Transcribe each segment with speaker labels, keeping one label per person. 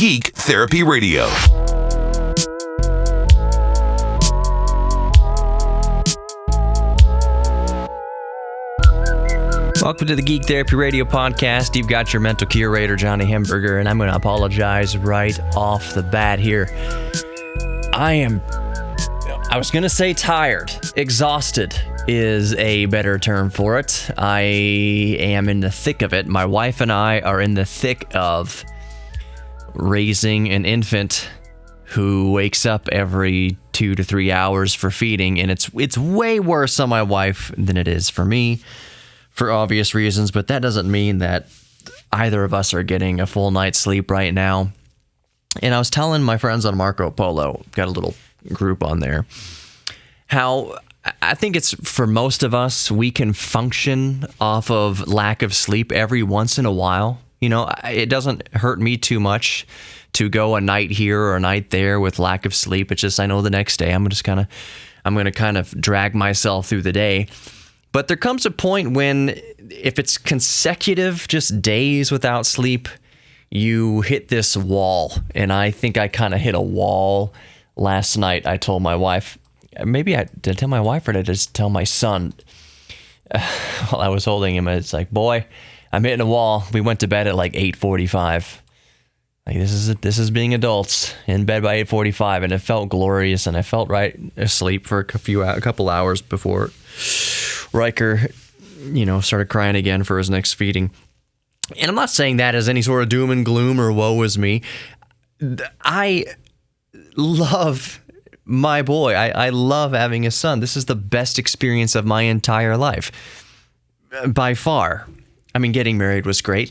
Speaker 1: Geek Therapy Radio.
Speaker 2: Welcome to the Geek Therapy Radio podcast. You've got your mental curator, Johnny Hamburger, and I'm going to apologize right off the bat here. I was going to say tired. Exhausted is a better term for it. I am in the thick of it. My wife and I are in the thick of raising an infant who wakes up every 2 to 3 hours for feeding, and it's way worse on my wife than it is for me, for obvious reasons, but that doesn't mean that either of us are getting a full night's sleep right now. And I was telling my friends on Marco Polo, got a little group on there, how I think it's for most of us, we can function off of lack of sleep every once in a while. You know, it doesn't hurt me too much to go a night here or a night there with lack of sleep. It's just, I know the next day I'm going to kind of drag myself through the day. But there comes a point when, if it's consecutive, just days without sleep, you hit this wall. And I think I kind of hit a wall last night. I told my wife, did I tell my wife or did I just tell my son? While I was holding him, it's like, boy, I'm hitting a wall. We went to bed at like 8:45. Like, this is being adults in bed by 8:45, and it felt glorious, and I felt right asleep for a couple hours before Riker, started crying again for his next feeding. And I'm not saying that as any sort of doom and gloom or woe is me. I love my boy. I love having a son. This is the best experience of my entire life, by far. I mean, getting married was great,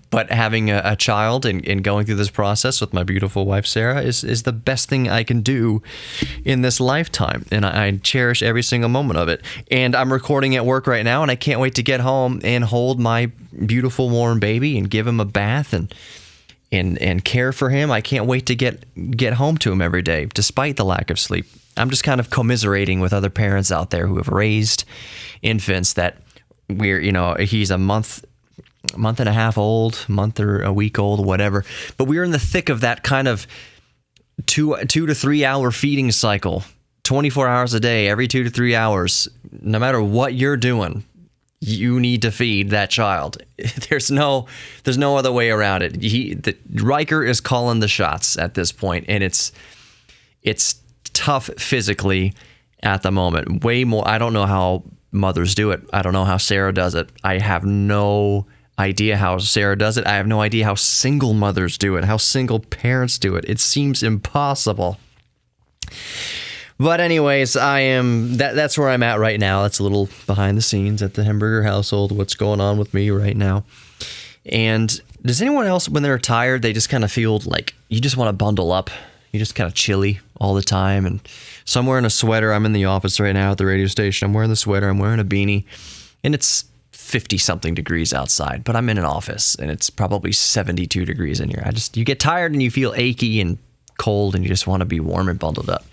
Speaker 2: but having a child and going through this process with my beautiful wife, Sarah, is the best thing I can do in this lifetime. And I cherish every single moment of it. And I'm recording at work right now, and I can't wait to get home and hold my beautiful, warm baby and give him a bath and care for him. I can't wait to get home to him every day, despite the lack of sleep. I'm just kind of commiserating with other parents out there who have raised infants that he's a month and a half old, month or a week old, whatever. But we're in the thick of that kind of 2 to 3 hour feeding cycle, 24 hours a day, every 2 to 3 hours. No matter what you're doing, you need to feed that child. There's no other way around it. Riker is calling the shots at this point, and it's tough physically at the moment. Way more. I don't know how mothers do it. I don't know how Sarah does it. I have no idea how Sarah does it. I have no idea how single mothers do it, how single parents do it. It seems impossible. But anyways, that's where I'm at right now. That's a little behind the scenes at the Hamburger household, what's going on with me right now. And does anyone else, when they're tired, they just kind of feel like you just want to bundle up? You're just kind of chilly all the time. And so I'm wearing a sweater. I'm in the office right now at the radio station. I'm wearing the sweater. I'm wearing a beanie. And it's 50-something degrees outside. But I'm in an office, and it's probably 72 degrees in here. You get tired, and you feel achy and cold, and you just want to be warm and bundled up.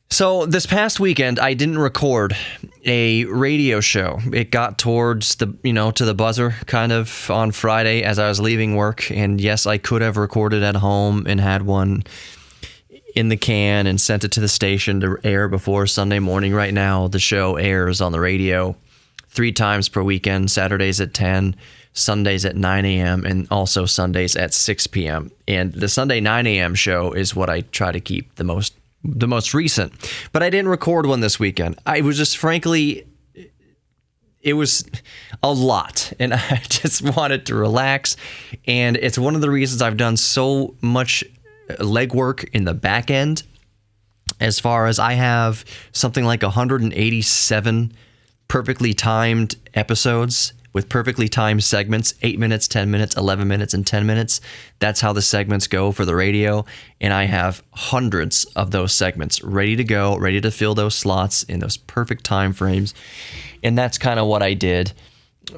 Speaker 2: So this past weekend, I didn't record a radio show. It got towards to the buzzer kind of on Friday as I was leaving work. And yes, I could have recorded at home and had one in the can and sent it to the station to air before Sunday morning. Right now, the show airs on the radio 3 times per weekend, Saturdays at 10, Sundays at 9 a.m., and also Sundays at 6 p.m. And the Sunday 9 a.m. show is what I try to keep the most recent. But I didn't record one this weekend. I was just, frankly, it was a lot, and I just wanted to relax. And it's one of the reasons I've done so much legwork in the back end, as far as I have something like 187 perfectly timed episodes with perfectly timed segments, 8 minutes, 10 minutes, 11 minutes, and 10 minutes. That's how the segments go for the radio. And I have hundreds of those segments ready to go, ready to fill those slots in those perfect time frames. And that's kind of what I did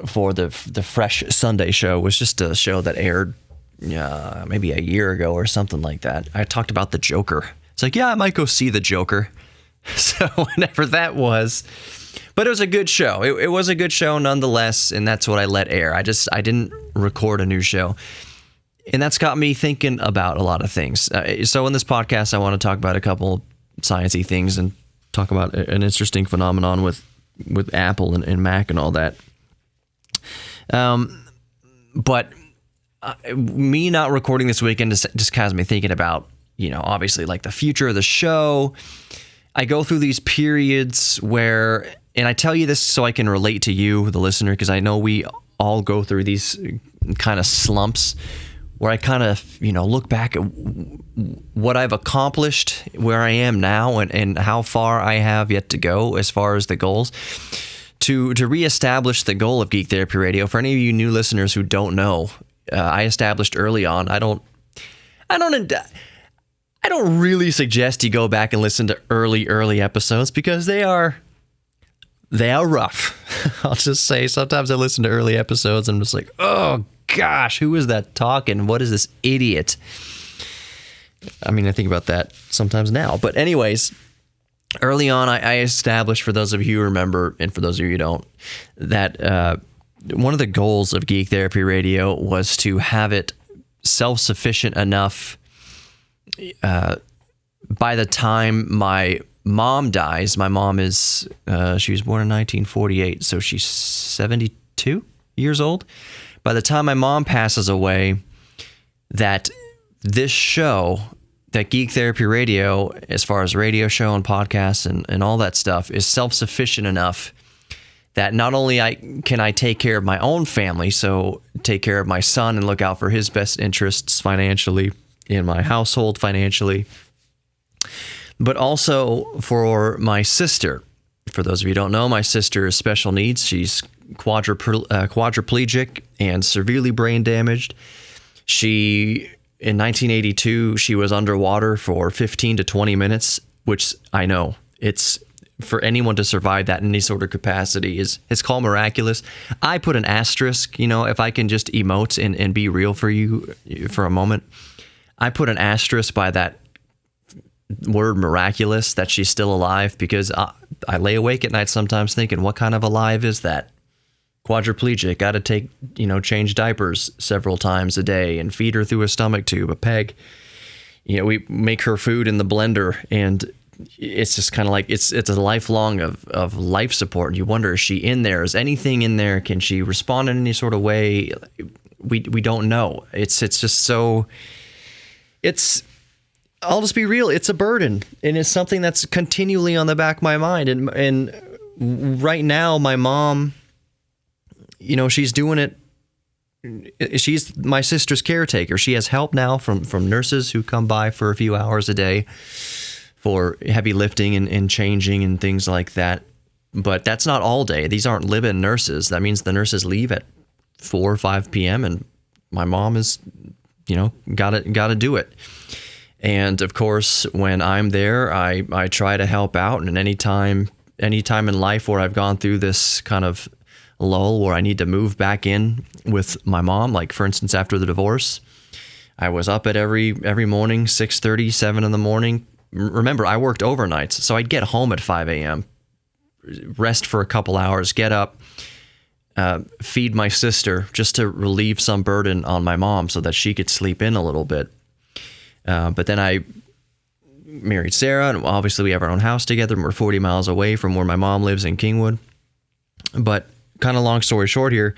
Speaker 2: for the Fresh Sunday show, was just a show that aired maybe a year ago or something like that. I talked about the Joker. It's like, yeah, I might go see the Joker. So whenever that was. But it was a good show. It was a good show nonetheless, and that's what I let air. I didn't record a new show. And that's got me thinking about a lot of things. So in this podcast, I want to talk about a couple sciencey things and talk about an interesting phenomenon with Apple and Mac and all that. But me not recording this weekend just has me thinking about, obviously like the future of the show. I go through these periods where, and I tell you this so I can relate to you, the listener, because I know we all go through these kind of slumps where I kind of, look back at what I've accomplished, where I am now, and how far I have yet to go as far as the goals. To reestablish the goal of Geek Therapy Radio, for any of you new listeners who don't know, I established early on. I don't really suggest you go back and listen to early episodes because they are rough. I'll just say sometimes I listen to early episodes and I'm just like, oh gosh, who is that talking? What is this idiot? I mean, I think about that sometimes now. But anyways, early on, I established, for those of you who remember, and for those of you who don't, that one of the goals of Geek Therapy Radio was to have it self-sufficient enough by the time my mom dies. My mom is, she was born in 1948, so she's 72 years old. By the time my mom passes away, that this show, that Geek Therapy Radio, as far as radio show and podcasts and all that stuff, is self-sufficient enough that not only can I take care of my own family, so take care of my son and look out for his best interests financially, in my household financially, but also for my sister. For those of you who don't know, my sister is special needs. She's quadriplegic and severely brain damaged. In 1982, she was underwater for 15 to 20 minutes, which I know it's, for anyone to survive that in any sort of capacity it's called miraculous. I put an asterisk, if I can just emote and be real for you for a moment. I put an asterisk by that word miraculous, that she's still alive, because I lay awake at night sometimes thinking, what kind of alive is that? Quadriplegic, got to take, change diapers several times a day and feed her through a stomach tube, a peg. We make her food in the blender, and it's just kind of like, it's a lifelong of life support. And you wonder, is she in there? Is anything in there? Can she respond in any sort of way? We don't know. It's just so, I'll just be real. It's a burden, and it's something that's continually on the back of my mind. And right now, my mom, she's doing it. She's my sister's caretaker. She has help now from nurses who come by for a few hours a day for heavy lifting and changing and things like that. But that's not all day. These aren't live-in nurses. That means the nurses leave at 4 or 5 p.m. and my mom is, got to do it. And of course, when I'm there, I try to help out. And any time in life where I've gone through this kind of lull where I need to move back in with my mom, like for instance, after the divorce, I was up at every morning, 6:30, 7 in the morning. Remember, I worked overnights, so I'd get home at 5 a.m., rest for a couple hours, get up, feed my sister just to relieve some burden on my mom so that she could sleep in a little bit. But then I married Sarah, and obviously we have our own house together, and we're 40 miles away from where my mom lives in Kingwood. But kind of long story short here,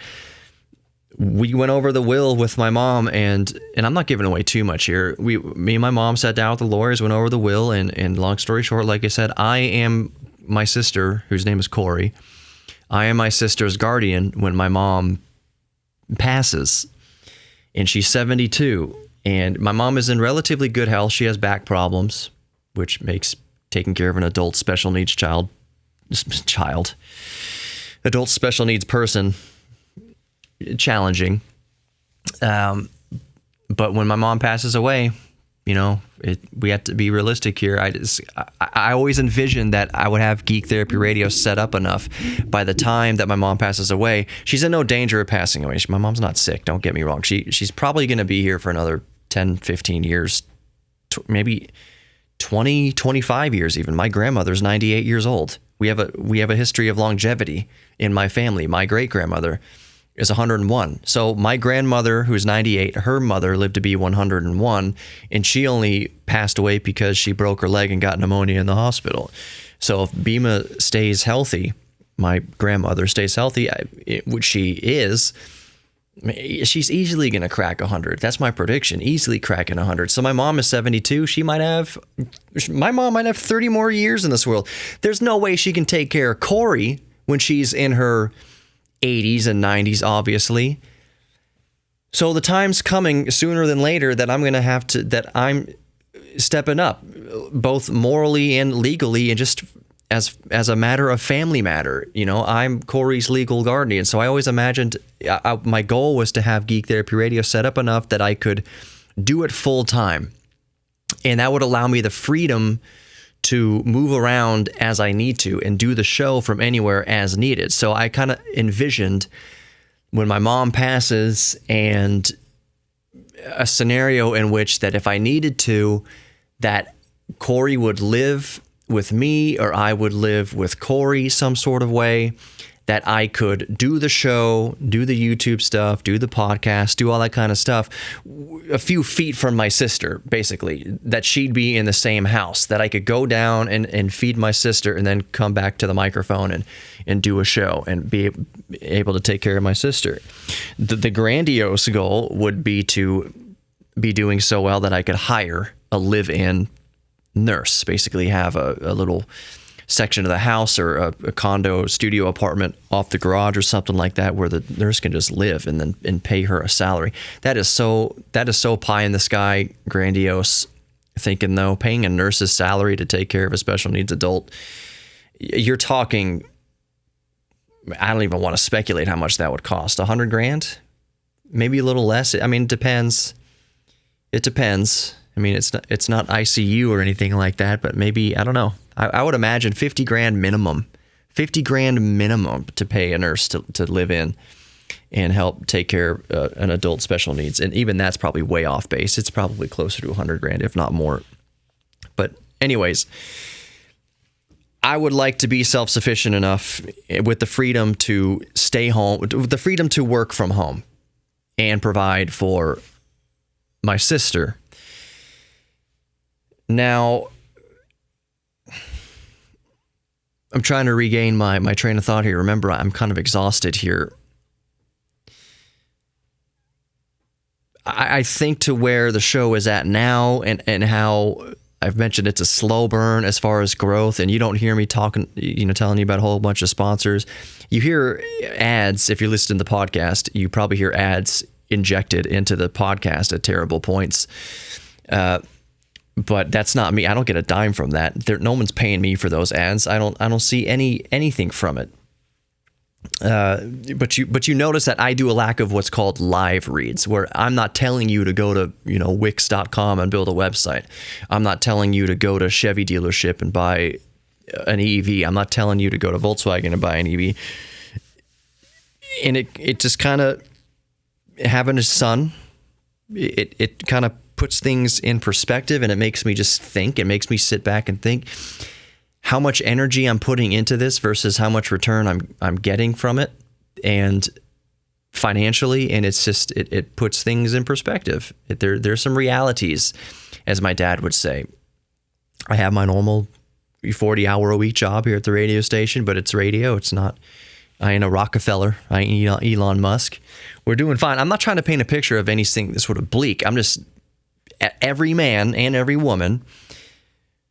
Speaker 2: we went over the will with my mom, and I'm not giving away too much here. Me and my mom sat down with the lawyers, went over the will, and long story short, like I said, I am my sister, whose name is Corey. I am my sister's guardian when my mom passes, and she's 72. And my mom is in relatively good health. She has back problems, which makes taking care of an adult special needs adult special needs person challenging. But when my mom passes away, we have to be realistic here. I always envisioned that I would have Geek Therapy Radio set up enough by the time that my mom passes away. She's in no danger of passing away. My mom's not sick, don't get me wrong. She's probably going to be here for another 10, 15 years, maybe 20, 25 years even. My grandmother's 98 years old. We have a history of longevity in my family. My great-grandmother is 101. So my grandmother, who's 98, her mother lived to be 101, and she only passed away because she broke her leg and got pneumonia in the hospital. So if Bima stays healthy, my grandmother stays healthy, which she is, she's easily going to crack 100. That's my prediction, easily cracking 100. So my mom is 72. My mom might have 30 more years in this world. There's no way she can take care of Corey when she's in her 80s and 90s, obviously. So the time's coming sooner than later that I'm stepping up, both morally and legally, and just as a matter of family matter. I'm Corey's legal guardian. So I always imagined my goal was to have Geek Therapy Radio set up enough that I could do it full time. And that would allow me the freedom to move around as I need to and do the show from anywhere as needed. So I kind of envisioned when my mom passes and a scenario in which that if I needed to, that Corey would live with me or I would live with Corey some sort of way, that I could do the show, do the YouTube stuff, do the podcast, do all that kind of stuff a few feet from my sister, basically, that she'd be in the same house, that I could go down and feed my sister and then come back to the microphone and do a show and be able to take care of my sister. The grandiose goal would be to be doing so well that I could hire a live-in nurse, basically have a little section of the house or a condo studio apartment off the garage or something like that where the nurse can just live and pay her a salary. That is so pie in the sky, grandiose thinking, though. Paying a nurse's salary to take care of a special needs adult, you're talking, I don't even want to speculate how much that would cost. $100,000, maybe a little less. I mean, it depends. I mean, it's not ICU or anything like that, but maybe, I don't know. I would imagine $50,000 minimum. $50,000 minimum to pay a nurse to live in and help take care of an adult special needs. And even that's probably way off base. It's probably closer to $100,000, if not more. But anyways, I would like to be self-sufficient enough with the freedom to stay home, with the freedom to work from home and provide for my sister. Now, I'm trying to regain my train of thought here. Remember, I'm kind of exhausted here. I think to where the show is at now and how I've mentioned it's a slow burn as far as growth, and you don't hear me talking, telling you about a whole bunch of sponsors. You hear ads. If you're listening to the podcast, you probably hear ads injected into the podcast at terrible points. But that's not me. I don't get a dime from that. No one's paying me for those ads. I don't see anything from it. But you notice that I do a lack of what's called live reads, where I'm not telling you to go to Wix.com and build a website. I'm not telling you to go to Chevy dealership and buy an EV. I'm not telling you to go to Volkswagen and buy an EV. And it just kind of, having a son, it kind of puts things in perspective, and it makes me just think. It makes me sit back and think how much energy I'm putting into this versus how much return I'm getting from it, and financially, and it's just it puts things in perspective. There's some realities, as my dad would say. I have my normal 40-hour-a-week job here at the radio station, but it's radio. It's not. I ain't a Rockefeller. I ain't Elon Musk. We're doing fine. I'm not trying to paint a picture of anything that's sort of bleak. I'm just, every man and every woman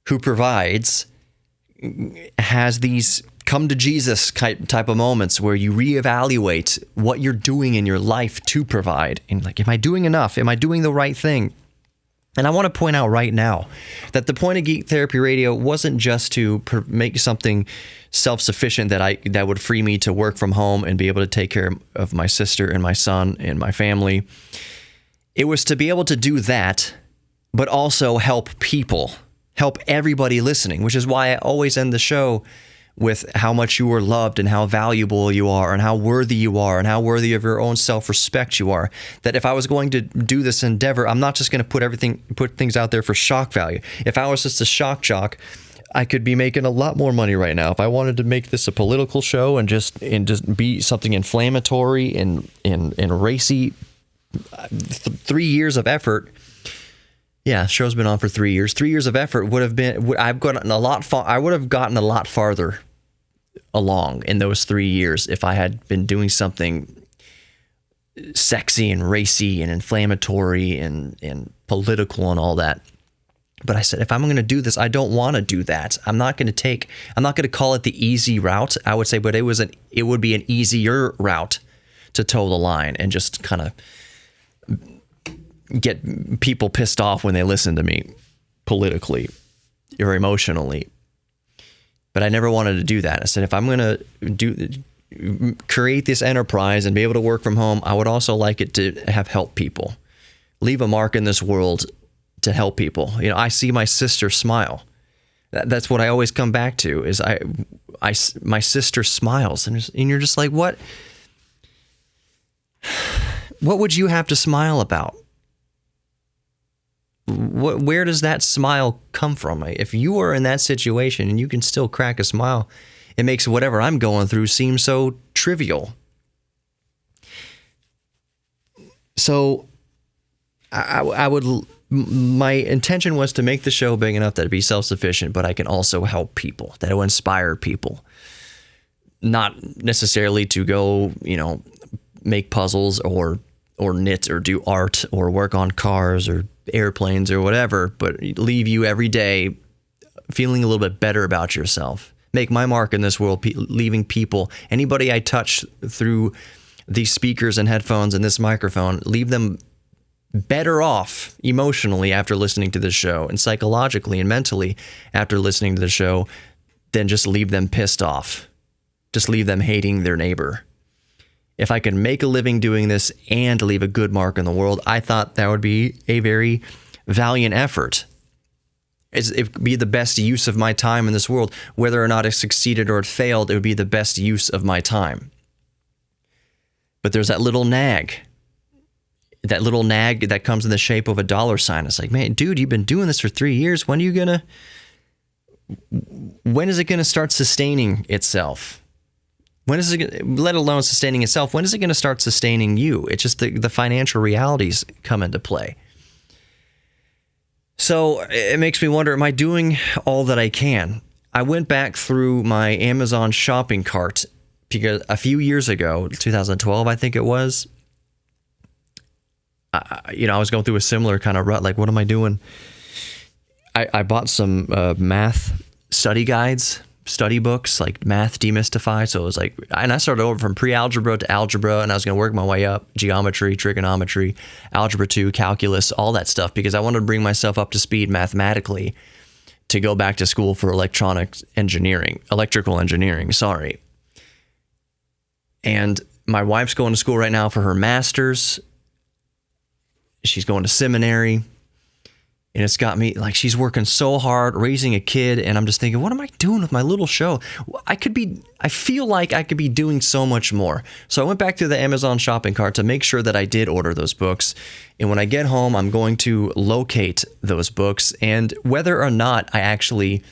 Speaker 2: who provides has these come to Jesus type of moments where you reevaluate what you're doing in your life to provide. And like, am I doing enough? Am I doing the right thing? And I want to point out right now that the point of Geek Therapy Radio wasn't just to make something self-sufficient that would free me to work from home and be able to take care of my sister and my son and my family. It was to be able to do that, but also help people, help everybody listening, which is why I always end the show with how much you are loved and how valuable you are and how worthy you are and how worthy of your own self-respect you are. That if I was going to do this endeavor, I'm not just going to put things out there for shock value. If I was just a shock jock, I could be making a lot more money right now if I wanted to make this a political show and just be something inflammatory and racy. 3 years of effort. Yeah, the show's been on for 3 years. 3 years of effort would have been. I've gotten a lot. I would have gotten a lot farther along in those 3 years if I had been doing something sexy and racy and inflammatory and political and all that. But I said, if I'm going to do this, I don't want to do that. I'm not going to call it the easy route. I would say, but it would be an easier route to toe the line and just kind of get people pissed off when they listen to me politically or emotionally. But I never wanted to do that. I said, if I'm going to create this enterprise and be able to work from home, I would also like it to have help people, leave a mark in this world to help people. You know, I see my sister smile. That's what I always come back to is my sister smiles and you're just like, what would you have to smile about? Where does that smile come from? If you are in that situation and you can still crack a smile, it makes whatever I'm going through seem so trivial. So my intention was to make the show big enough that it'd be self-sufficient, but I can also help people, that it will inspire people. Not necessarily to go, make puzzles or knit or do art or work on cars or airplanes or whatever, but leave you every day feeling a little bit better about yourself. Make my mark in this world, leaving people, anybody I touch through these speakers and headphones and this microphone, leave them better off emotionally after listening to the show and psychologically and mentally after listening to the show than just leave them pissed off. Just leave them hating their neighbor. If I can make a living doing this and leave a good mark in the world, I thought that would be a very valiant effort. It would be the best use of my time in this world. Whether or not it succeeded or it failed, it would be the best use of my time. But there's that little nag that comes in the shape of a dollar sign. It's like, man, dude, you've been doing this for 3 years. When is it going to start sustaining itself? When is it, let alone sustaining itself, when is it going to start sustaining you? It's just the financial realities come into play. So it makes me wonder, am I doing all that I can? I went back through my Amazon shopping cart because a few years ago, 2012, I think it was, I was going through a similar kind of rut. Like, what am I doing? I bought some math study guides, study books, like Math Demystified. So it was like, and I started over from pre-algebra to algebra, and I was going to work my way up, geometry, trigonometry, algebra 2, calculus, all that stuff, because I wanted to bring myself up to speed mathematically to go back to school for electrical engineering, sorry. And my wife's going to school right now for her master's. She's going to seminary. And it's got me, like, she's working so hard, raising a kid, and I'm just thinking, what am I doing with my little show? I feel like I could be doing so much more. So I went back to the Amazon shopping cart to make sure that I did order those books. And when I get home, I'm going to locate those books. And whether or not I actually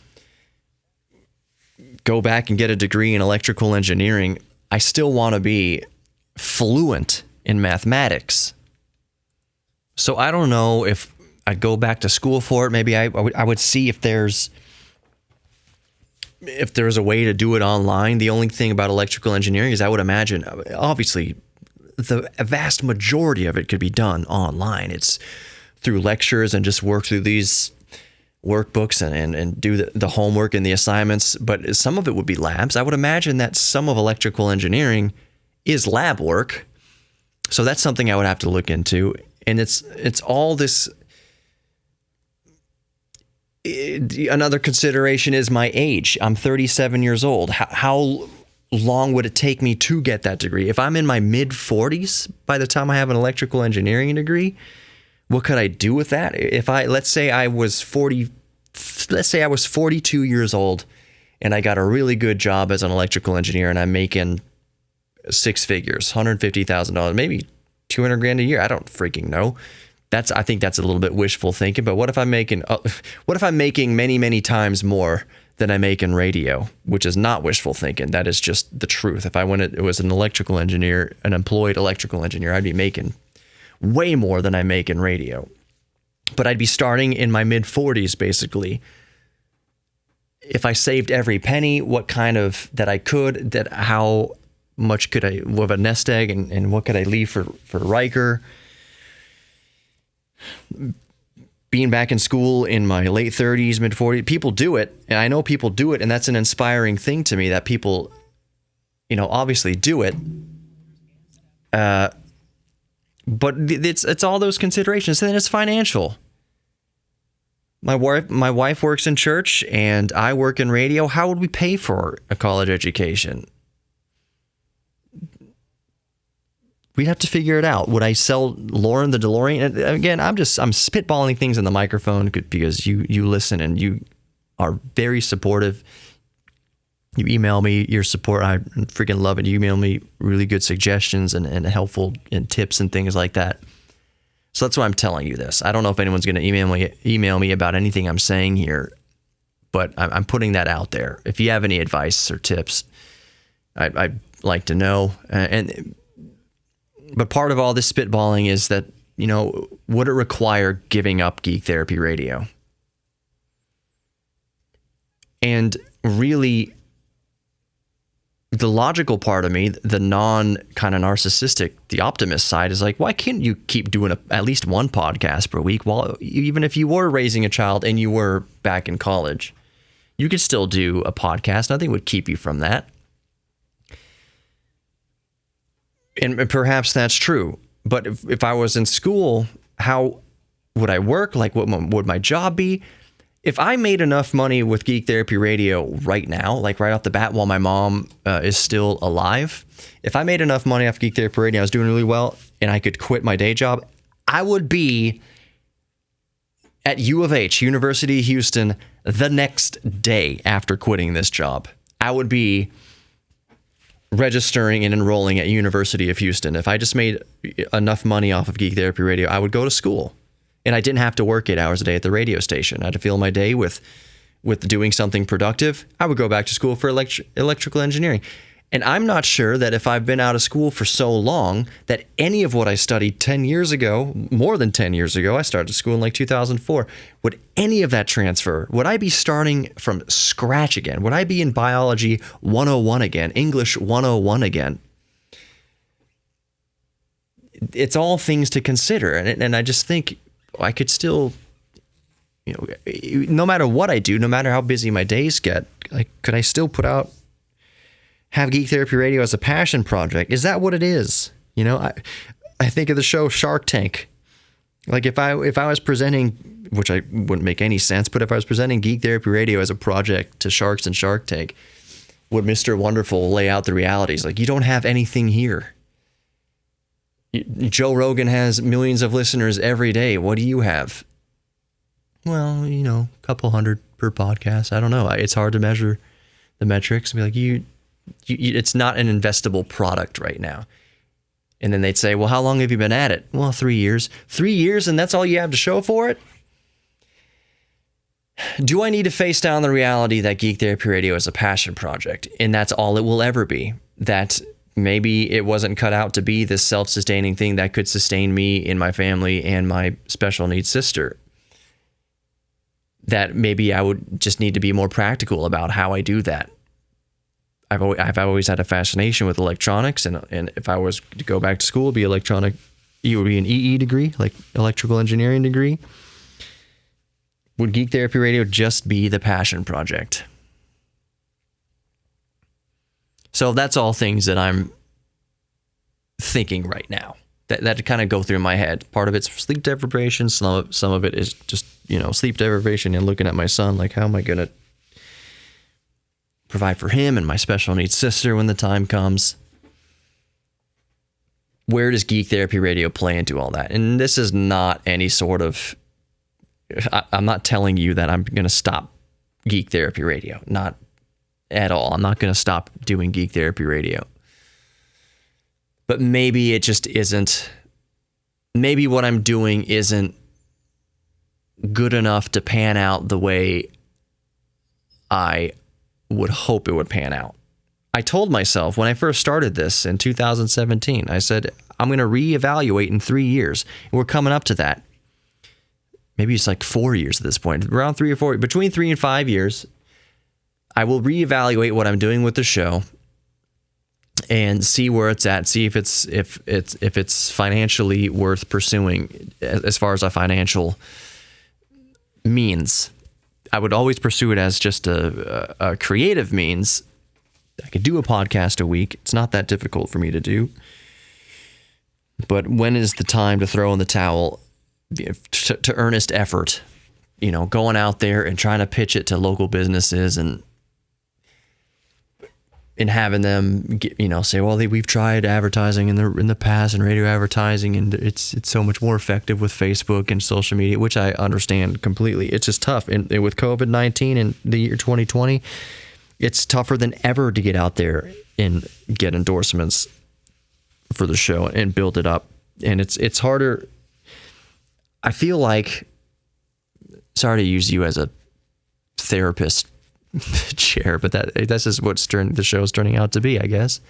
Speaker 2: go back and get a degree in electrical engineering, I still want to be fluent in mathematics. So I don't know if I'd go back to school for it. Maybe I would see if there's a way to do it online. The only thing about electrical engineering is I would imagine, obviously, the vast majority of it could be done online. It's through lectures and just work through these workbooks and do the homework and the assignments. But some of it would be labs. I would imagine that some of electrical engineering is lab work. So that's something I would have to look into. And it's all this. Another consideration is my age. I'm 37 years old. How long would it take me to get that degree? If I'm in my mid-40s by the time I have an electrical engineering degree, what could I do with that? Let's say I was 42 years old and I got a really good job as an electrical engineer and I'm making six figures, $150,000, maybe $200,000 a year. I don't freaking know. I think that's a little bit wishful thinking, but what if I'm making many, many times more than I make in radio, which is not wishful thinking. That is just the truth. If I was an electrical engineer, an employed electrical engineer, I'd be making way more than I make in radio. But I'd be starting in my mid-40s, basically. If I saved every penny, how much could I have a nest egg, and what could I leave for Riker? Being back in school in my late 30s, mid 40s, people do it, and I know people do it, and that's an inspiring thing to me that people, obviously do it. But it's all those considerations. And then it's financial. My wife works in church, and I work in radio. How would we pay for a college education? We'd have to figure it out. Would I sell Lauren the DeLorean? And again, I'm spitballing things in the microphone because you listen and you are very supportive. You email me your support. I freaking love it. You email me really good suggestions and helpful and tips and things like that. So that's why I'm telling you this. I don't know if anyone's going to email me about anything I'm saying here, but I'm putting that out there. If you have any advice or tips, I'd like to know. But part of all this spitballing is that, would it require giving up Geek Therapy Radio? And really, the logical part of me, the non-kind of narcissistic, the optimist side is like, why can't you keep doing at least one podcast per week? Well, even if you were raising a child and you were back in college, you could still do a podcast. Nothing would keep you from that. And perhaps that's true. But if I was in school, how would I work? Like, what would my job be? If I made enough money with Geek Therapy Radio right now, like right off the bat while my mom is still alive, if I made enough money off Geek Therapy Radio, I was doing really well, and I could quit my day job, I would be at U of H, University of Houston, the next day after quitting this job. I would be registering and enrolling at University of Houston. If I just made enough money off of Geek Therapy Radio, I would go to school. And I didn't have to work 8 hours a day at the radio station. I had to fill my day with doing something productive. I would go back to school for electrical engineering. And I'm not sure that if I've been out of school for so long that any of what I studied 10 years ago, more than 10 years ago, I started school in like 2004, would any of that transfer? Would I be starting from scratch again? Would I be in biology 101 again, English 101 again? It's all things to consider. And I just think I could still, no matter what I do, no matter how busy my days get, could I still have Geek Therapy Radio as a passion project? Is that what it is? I think of the show Shark Tank. Like if I was presenting, which I wouldn't make any sense, but if I was presenting Geek Therapy Radio as a project to sharks in Shark Tank, would Mr. Wonderful lay out the realities? Like, you don't have anything here. Joe Rogan has millions of listeners every day. What do you have? Well, a couple hundred per podcast. I don't know. It's hard to measure the metrics. Be like, it's not an investable product right now. And then they'd say, well, how long have you been at it? Well, 3 years. 3 years, and that's all you have to show for it? Do I need to face down the reality that Geek Therapy Radio is a passion project, and that's all it will ever be? That maybe it wasn't cut out to be this self-sustaining thing that could sustain me and my family and my special needs sister. That maybe I would just need to be more practical about how I do that. I've always had a fascination with electronics, and if I was to go back to school, it would be an EE degree, like electrical engineering degree. Would Geek Therapy Radio just be the passion project? So that's all things that I'm thinking right now that kind of go through my head. Part of it's sleep deprivation. Some of it is just, sleep deprivation and looking at my son, like, how am I going to provide for him and my special needs sister when the time comes? Where does Geek Therapy Radio play into all that? And this is not any sort of, I'm not telling you that I'm going to stop Geek Therapy Radio. Not at all. I'm not going to stop doing Geek Therapy Radio. But maybe it just isn't, maybe what I'm doing isn't good enough to pan out the way I would hope it would pan out. I told myself when I first started this in 2017, I said, I'm going to reevaluate in 3 years. And we're coming up to that. Maybe it's like 4 years at this point, around 3 or 4, between 3 and 5 years. I will reevaluate what I'm doing with the show and see where it's at, see if it's financially worth pursuing as far as a financial means. I would always pursue it as just a creative means. I could do a podcast a week. It's not that difficult for me to do. But when is the time to throw in the towel to earnest effort? Going out there and trying to pitch it to local businesses and having them say, well, we've tried advertising in the past and radio advertising, and it's so much more effective with Facebook and social media, which I understand completely. It's just tough. And with COVID-19 and the year 2020, it's tougher than ever to get out there and get endorsements for the show and build it up. And it's harder. I feel like, sorry to use you as a therapist chair, but that's just what the show's turning out to be, I guess.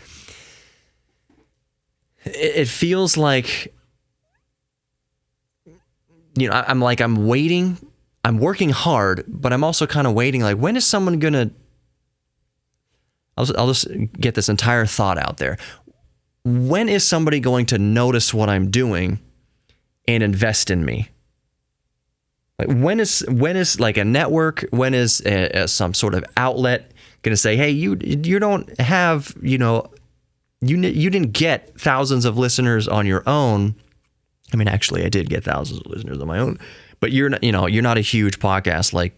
Speaker 2: It feels like, I'm waiting. I'm working hard, but I'm also kind of waiting. Like, when is someone gonna? I'll just get this entire thought out there. When is somebody going to notice what I'm doing and invest in me? Like, when is like a network? When is some sort of outlet going to say, hey, you don't have, you didn't get thousands of listeners on your own. I mean, actually, I did get thousands of listeners on my own, but you're not a huge podcast like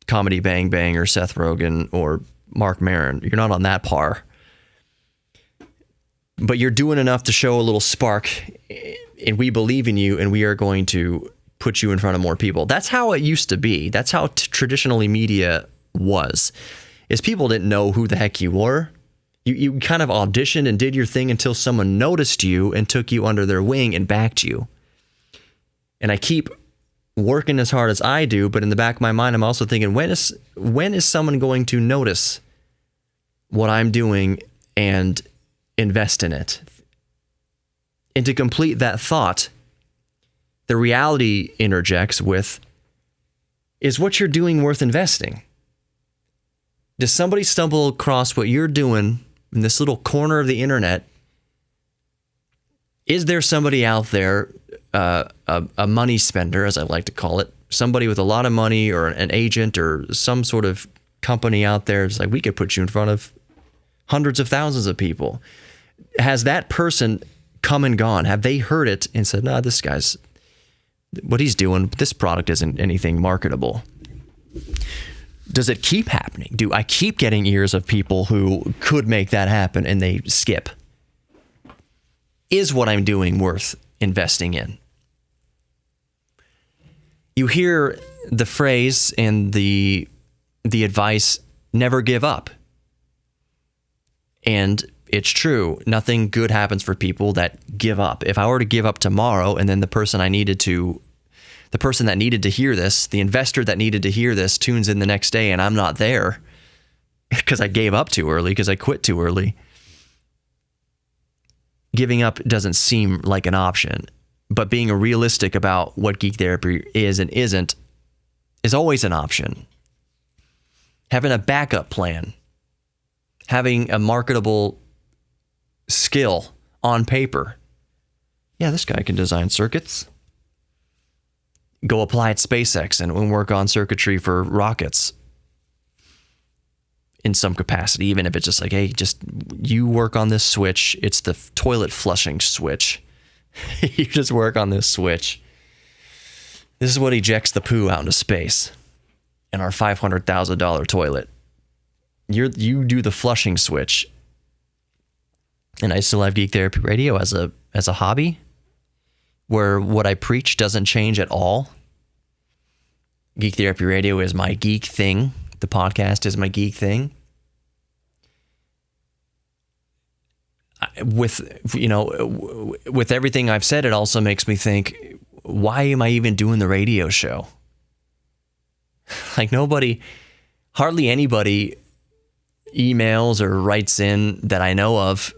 Speaker 2: Comedy Bang Bang or Seth Rogen or Mark Maron. You're not on that par, but you're doing enough to show a little spark, and we believe in you, and we are going to put you in front of more people. That's how it used to be. That's how traditionally media was, is people didn't know who the heck you were. You kind of auditioned and did your thing until someone noticed you and took you under their wing and backed you. And I keep working as hard as I do, but in the back of my mind, I'm also thinking, when is someone going to notice what I'm doing and invest in it? And to complete that thought, the reality interjects with, is what you're doing worth investing? Does somebody stumble across what you're doing in this little corner of the internet? Is there somebody out there, a money spender, as I like to call it, somebody with a lot of money, or an agent or some sort of company out there? It's like, we could put you in front of hundreds of thousands of people. Has that person come and gone? Have they heard it and said, no, this guy's, what he's doing, this product isn't anything marketable? Does it keep happening? Do I keep getting ears of people who could make that happen and they skip? Is what I'm doing worth investing in? You hear the phrase and the advice, never give up. And it's true. Nothing good happens for people that give up. If I were to give up tomorrow, and then the person that needed to hear this, the investor that needed to hear this, tunes in the next day, and I'm not there because I gave up too early, because I quit too early, giving up doesn't seem like an option. But being realistic about what Geek Therapy is and isn't is always an option. Having a backup plan, having a marketable skill on paper. Yeah, this guy can design circuits. Go apply at SpaceX and work on circuitry for rockets in some capacity, even if it's just like, hey, just you work on this switch. It's the toilet flushing switch. You just work on this switch. This is what ejects the poo out into space in our $500,000 toilet. You do the flushing switch. And I still have Geek Therapy Radio as a hobby, where what I preach doesn't change at all. Geek Therapy Radio is my geek thing. The podcast is my geek thing. With everything I've said, it also makes me think, why am I even doing the radio show? Like, nobody, hardly anybody emails or writes in that I know of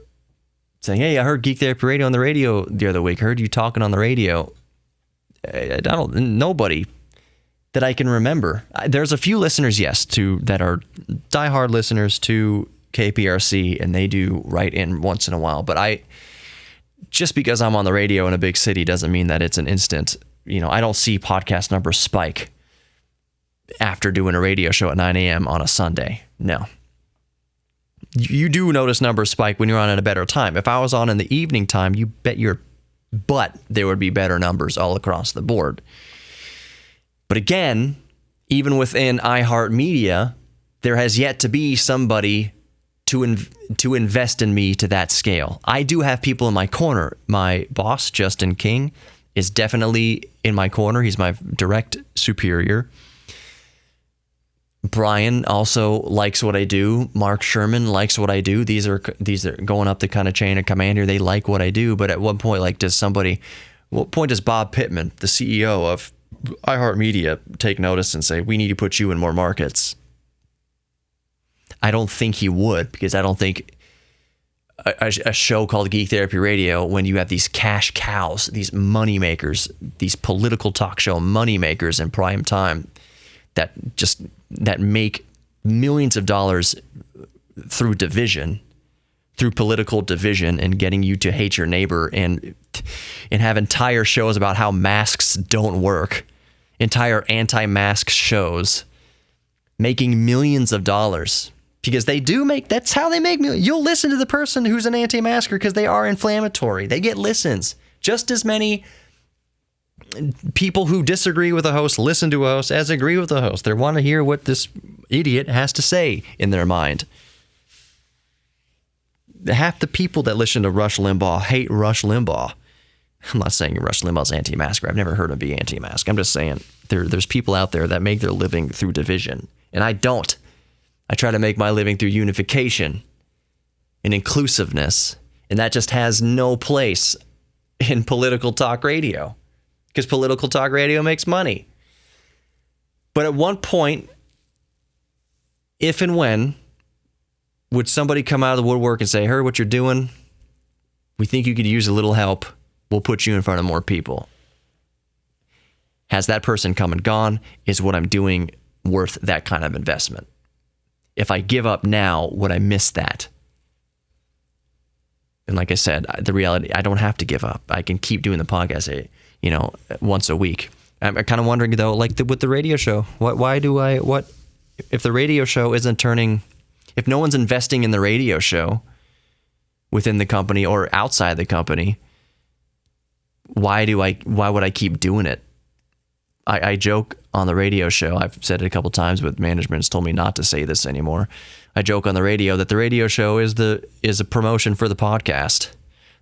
Speaker 2: saying, hey, I heard Geek Therapy Radio on the radio the other week. I heard you talking on the radio. Nobody that I can remember. There's a few listeners, yes, that are diehard listeners to KPRC, and they do write in once in a while. But just because I'm on the radio in a big city doesn't mean that it's an instant. I don't see podcast numbers spike after doing a radio show at 9 a.m. on a Sunday. No. You do notice numbers spike when you're on at a better time. If I was on in the evening time, you bet your butt there would be better numbers all across the board. But again, even within iHeartMedia, there has yet to be somebody to invest in me to that scale. I do have people in my corner. My boss, Justin King, is definitely in my corner. He's my direct superior. Brian also likes what I do. Mark Sherman likes what I do. These are going up the kind of chain of command here. They like what I do. But at what point, what point does Bob Pittman, the CEO of iHeartMedia, take notice and say, we need to put you in more markets? I don't think he would, because I don't think a show called Geek Therapy Radio, when you have these cash cows, these money makers, these political talk show money makers in prime time that make millions of dollars through political division and getting you to hate your neighbor, and have entire shows about how masks don't work, entire anti-mask shows, making millions of dollars. Because that's how they make millions. You'll listen to the person who's an anti-masker because they are inflammatory. They get listens. Just as many people who disagree with a host listen to a host as agree with the host. They want to hear what this idiot has to say in their mind. Half the people that listen to Rush Limbaugh hate Rush Limbaugh. I'm not saying Rush Limbaugh's anti-masker. I've never heard him be anti-mask. I'm just saying there's people out there that make their living through division, and I don't. I try to make my living through unification and inclusiveness, and that just has no place in political talk radio, because political talk radio makes money. But at one point, if and when, would somebody come out of the woodwork and say, heard what you're doing? We think you could use a little help. We'll put you in front of more people. Has that person come and gone? Is what I'm doing worth that kind of investment? If I give up now, would I miss that? And like I said, the reality, I don't have to give up. I can keep doing the podcast, once a week. I'm kind of wondering though, with the radio show, what if the radio show isn't turning, if no one's investing in the radio show within the company or outside the company, why would I keep doing it? I joke on the radio show. I've said it a couple times, but management has told me not to say this anymore. I joke on the radio that the radio show is a promotion for the podcast.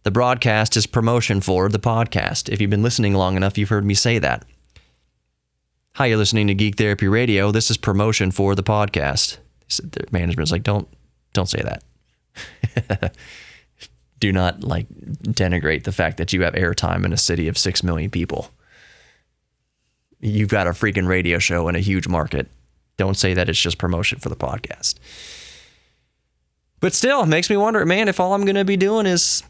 Speaker 2: The broadcast is promotion for the podcast. If you've been listening long enough, you've heard me say that. Hi, you're listening to Geek Therapy Radio. This is promotion for the podcast. The management's like, don't say that. Do not denigrate the fact that you have airtime in a city of 6 million people. You've got a freaking radio show in a huge market. Don't say that it's just promotion for the podcast. But still, it makes me wonder, man, if all I'm going to be doing is,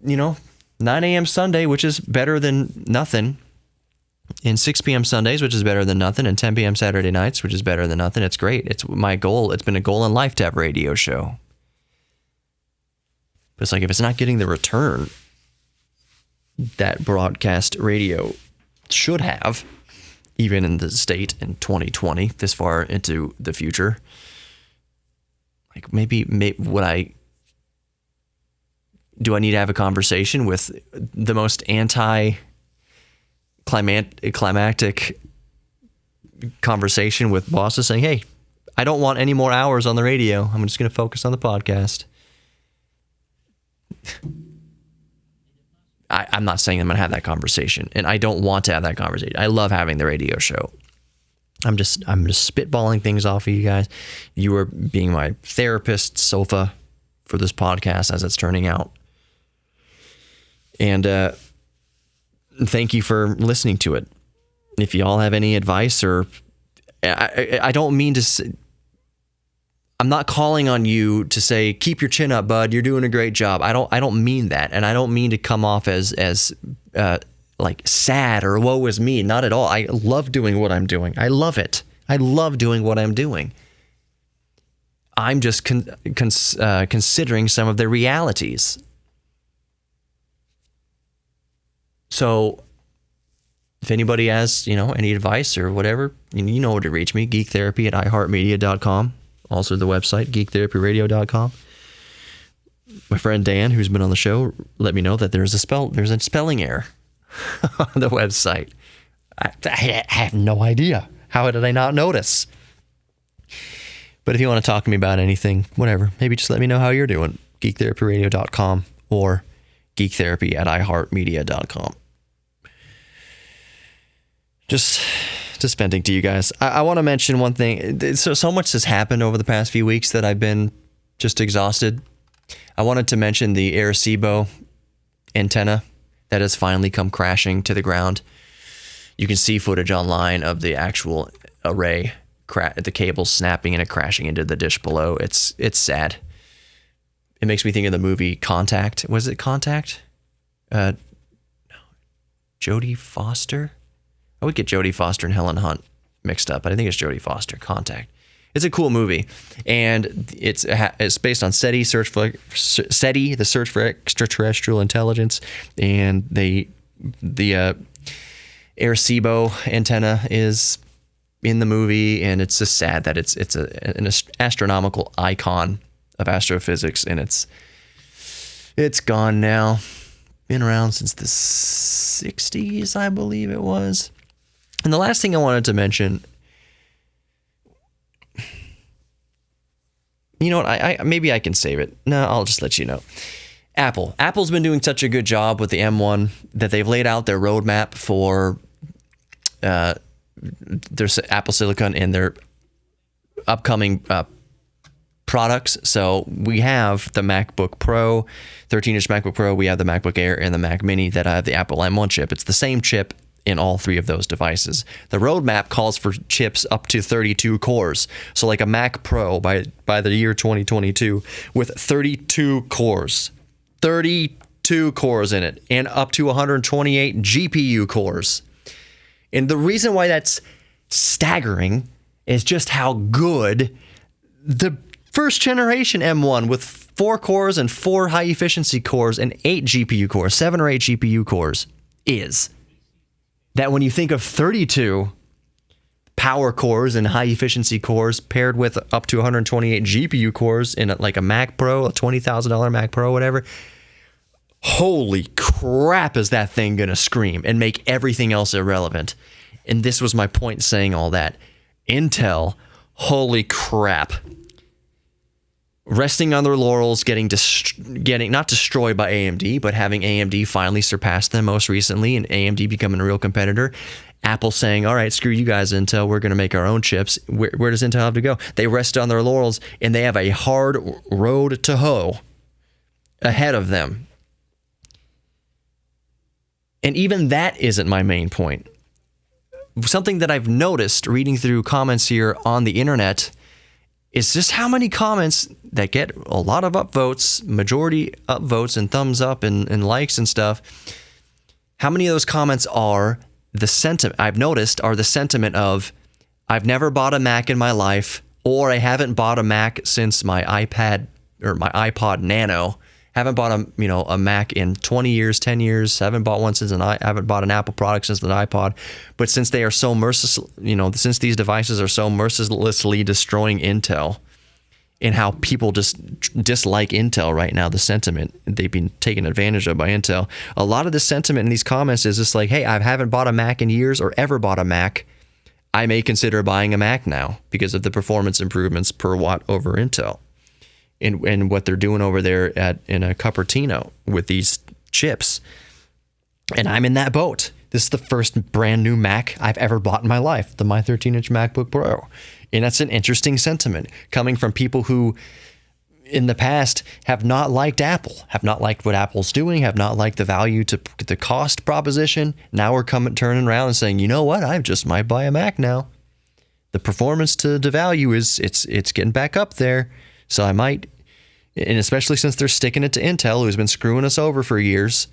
Speaker 2: 9 a.m. Sunday, which is better than nothing, and 6 p.m. Sundays, which is better than nothing, and 10 p.m. Saturday nights, which is better than nothing. It's great. It's my goal. It's been a goal in life to have a radio show. But it's if it's not getting the return that broadcast radio should have, even in the state in 2020, this far into the future, maybe do I need to have a conversation with the most anti-climactic conversation with bosses saying, hey, I don't want any more hours on the radio. I'm just going to focus on the podcast. I'm not saying I'm going to have that conversation, and I don't want to have that conversation. I love having the radio show. I'm just spitballing things off of you guys. You are being my therapist sofa for this podcast as it's turning out. And thank you for listening to it. If you all have any advice, or I don't mean to I'm not calling on you to say, keep your chin up, bud. You're doing a great job. I don't mean that. And I don't mean to come off as like sad or woe is me. Not at all. I love doing what I'm doing. I love it. I love doing what I'm doing. I'm just considering some of the realities. So if anybody has, any advice or whatever, you know where to reach me, geektherapy@iheartmedia.com. Also the website, geektherapyradio.com. My friend Dan, who's been on the show, let me know that there's a spelling error on the website. I have no idea. How did I not notice? But if you want to talk to me about anything, whatever, maybe just let me know how you're doing. geektherapyradio.com or geektherapy@iheartmedia.com. Just venting to you guys. I want to mention one thing. So much has happened over the past few weeks that I've been just exhausted. I wanted to mention the Arecibo antenna that has finally come crashing to the ground. You can see footage online of the actual array, the cable snapping and it crashing into the dish below. It's sad. It makes me think of the movie Contact. Was it Contact? No. Jodie Foster? I would get Jodie Foster and Helen Hunt mixed up, but I think it's Jodie Foster. Contact. It's a cool movie, and it's based on SETI, the search for extraterrestrial intelligence, and the Arecibo antenna is in the movie, and it's just sad that it's an astronomical icon of astrophysics, and it's gone now. Been around since the 60s, I believe it was. And the last thing I wanted to mention, you know what, maybe I can save it. No, I'll just let you know. Apple's been doing such a good job with the M1 that they've laid out their roadmap for their Apple Silicon in their upcoming products. So we have the MacBook Pro, 13-inch MacBook Pro, we have the MacBook Air and the Mac Mini that have the Apple M1 chip. It's the same chip in all three of those devices. The roadmap calls for chips up to 32 cores. So like a Mac Pro by the year 2022 with 32 cores. 32 cores in it and up to 128 GPU cores. And the reason why that's staggering is just how good the first generation M1 with 4 cores and 4 high efficiency cores and 8 GPU cores, 7 or 8 GPU cores is. That when you think of 32 power cores and high efficiency cores paired with up to 128 GPU cores in like a Mac Pro, a $20,000 Mac Pro, whatever, holy crap is that thing going to scream and make everything else irrelevant. And this was my point saying all that. Intel, holy crap. Resting on their laurels, getting not destroyed by AMD, but having AMD finally surpass them most recently and AMD becoming a real competitor. Apple saying, all right, screw you guys, Intel, we're going to make our own chips. Where does Intel have to go? They rest on their laurels and they have a hard road to hoe ahead of them. And even that isn't my main point. Something that I've noticed reading through comments here on the internet is just how many comments that get a lot of upvotes, majority upvotes and thumbs up and likes and stuff. How many of those comments are the sentiment I've noticed are the sentiment of I've never bought a Mac in my life, or I haven't bought a Mac since my iPad or my iPod Nano. Haven't bought a Mac in 20 years, 10 years. Haven't bought one since I haven't bought an Apple product since an iPod. But since they are so since these devices are so mercilessly destroying Intel, and how people just dislike Intel right now, the sentiment they've been taken advantage of by Intel. A lot of the sentiment in these comments is just like, hey, I haven't bought a Mac in years or ever bought a Mac. I may consider buying a Mac now because of the performance improvements per watt over Intel. And what they're doing over there in a Cupertino with these chips. And I'm in that boat. This is the first brand new Mac I've ever bought in my life, my 13-inch MacBook Pro. And that's an interesting sentiment coming from people who in the past have not liked Apple, have not liked what Apple's doing, have not liked the value to the cost proposition. Now we're turning around and saying, you know what, I just might buy a Mac now. the performance to value is it's getting back up there. So I might, and especially since they're sticking it to Intel, who's been screwing us over for years,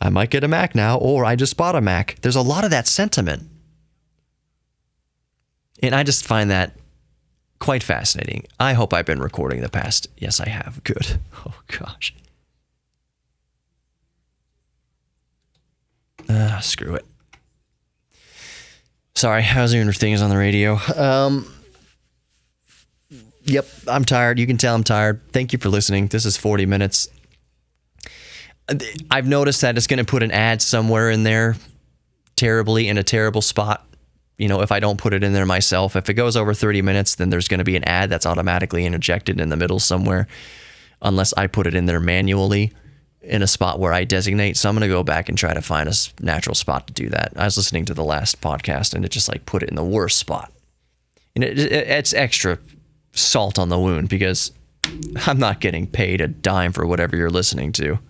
Speaker 2: I might get a Mac now, or I just bought a Mac. There's a lot of that sentiment. And I just find that quite fascinating. I hope I've been recording the past. Yes, I have. Good. Oh, gosh. Screw it. Sorry, how's your things on the radio? Yep, I'm tired. You can tell I'm tired. Thank you for listening. This is 40 minutes. I've noticed that it's going to put an ad somewhere in there terribly in a terrible spot. You know, if I don't put it in there myself, if it goes over 30 minutes, then there's going to be an ad that's automatically interjected in the middle somewhere, unless I put it in there manually in a spot where I designate. So I'm going to go back and try to find a natural spot to do that. I was listening to the last podcast and it just like put it in the worst spot. And it's extra salt on the wound because I'm not getting paid a dime for whatever you're listening to.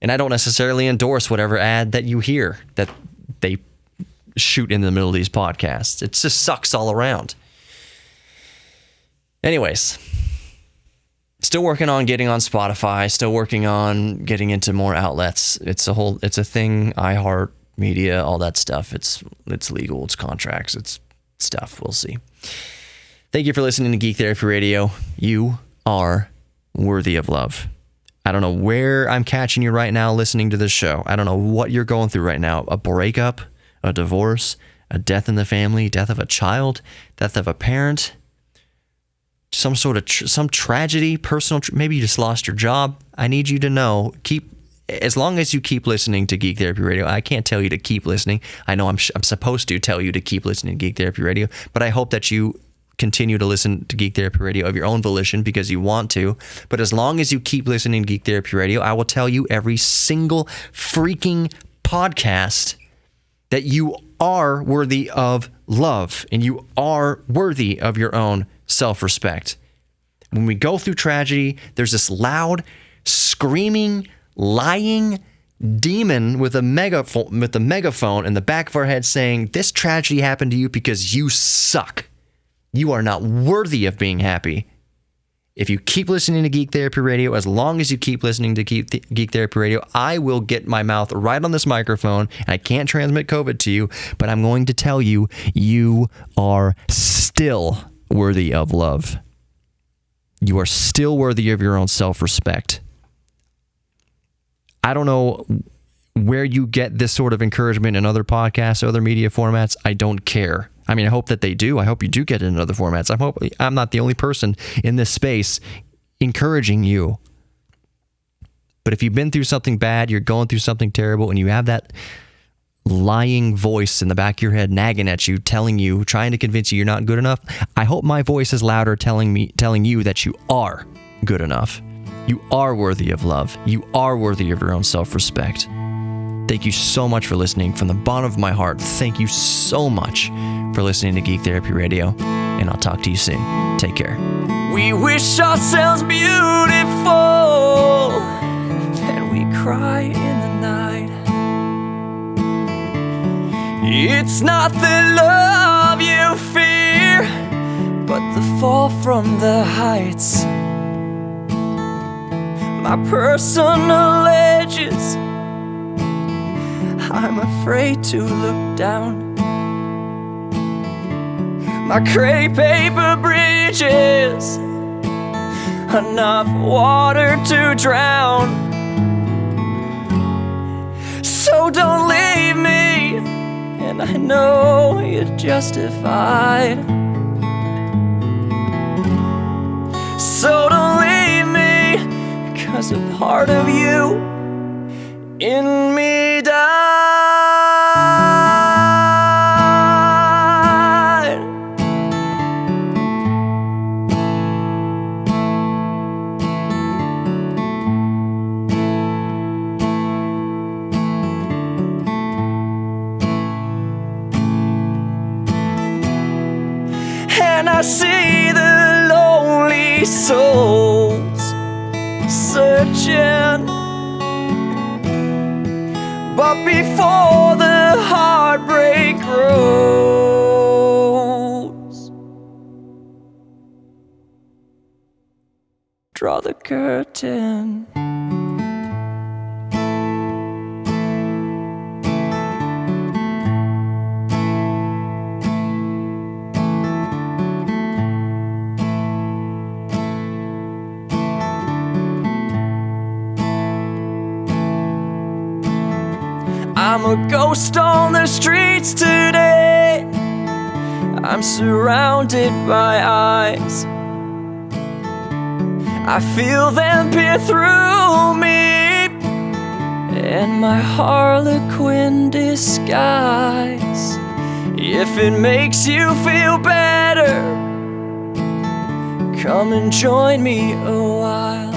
Speaker 2: And I don't necessarily endorse whatever ad that you hear that they shoot in the middle of these podcasts. It just sucks all around. Anyways, still working on getting on Spotify, still working on getting into more outlets. It's a thing, iHeart Media, all that stuff. It's legal, it's contracts, it's stuff. We'll see. Thank you for listening to Geek Therapy Radio. You are worthy of love. I don't know where I'm catching you right now listening to this show. I don't know what you're going through right now. A breakup, a divorce, a death in the family, death of a child, death of a parent, some sort of some tragedy, personal, maybe you just lost your job. I need you to know, as long as you keep listening to Geek Therapy Radio. I can't tell you to keep listening. I know I'm supposed to tell you to keep listening to Geek Therapy Radio, but I hope that you continue to listen to Geek Therapy Radio of your own volition because you want to. But as long as you keep listening to Geek Therapy Radio, I will tell you every single freaking podcast that you are worthy of love and you are worthy of your own self-respect. When we go through tragedy, there's this loud, screaming, lying demon with a megaphone in the back of our head saying, this tragedy happened to you because you suck. You are not worthy of being happy. If you keep listening to Geek Therapy Radio, as long as you keep listening to Geek Therapy Radio, I will get my mouth right on this microphone, and I can't transmit COVID to you, but I'm going to tell you, you are still worthy of love. You are still worthy of your own self-respect. I don't know where you get this sort of encouragement in other podcasts, other media formats. I don't care. I mean, I hope that they do. I hope you do get it in other formats. I'm not the only person in this space encouraging you. But if you've been through something bad, you're going through something terrible, and you have that lying voice in the back of your head nagging at you, telling you, trying to convince you you're not good enough, I hope my voice is louder telling you that you are good enough. You are worthy of love. You are worthy of your own self-respect. Thank you so much for listening. From the bottom of my heart, thank you so much for listening to Geek Therapy Radio, and I'll talk to you soon. Take care.
Speaker 1: We wish ourselves beautiful, and we cry in the night. It's not the love you fear, but the fall from the heights. My personal edges, I'm afraid to look down. My crepe paper bridges, enough water to drown. So don't leave me, and I know you're justified. So don't leave me, 'cause a part of you in me died. And I see the lonely souls searching, but before the heartbreak grows, draw the curtain. I'm a ghost on the streets today. I'm surrounded by eyes. I feel them peer through me and my Harlequin disguise. If it makes you feel better, come and join me a while.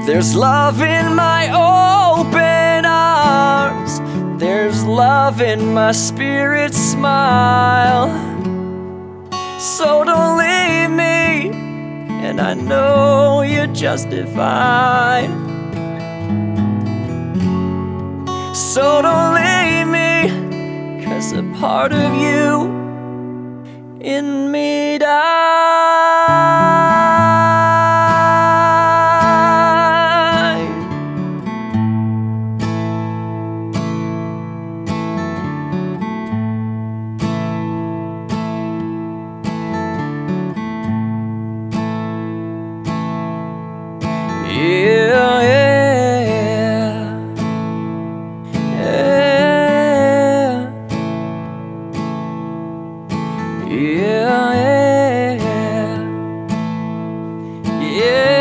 Speaker 1: There's love in my open arms. There's love in my spirit smile. So don't leave me, and I know you're justified. So don't leave me, 'cause a part of you in me died. Yeah, yeah, yeah, yeah, yeah.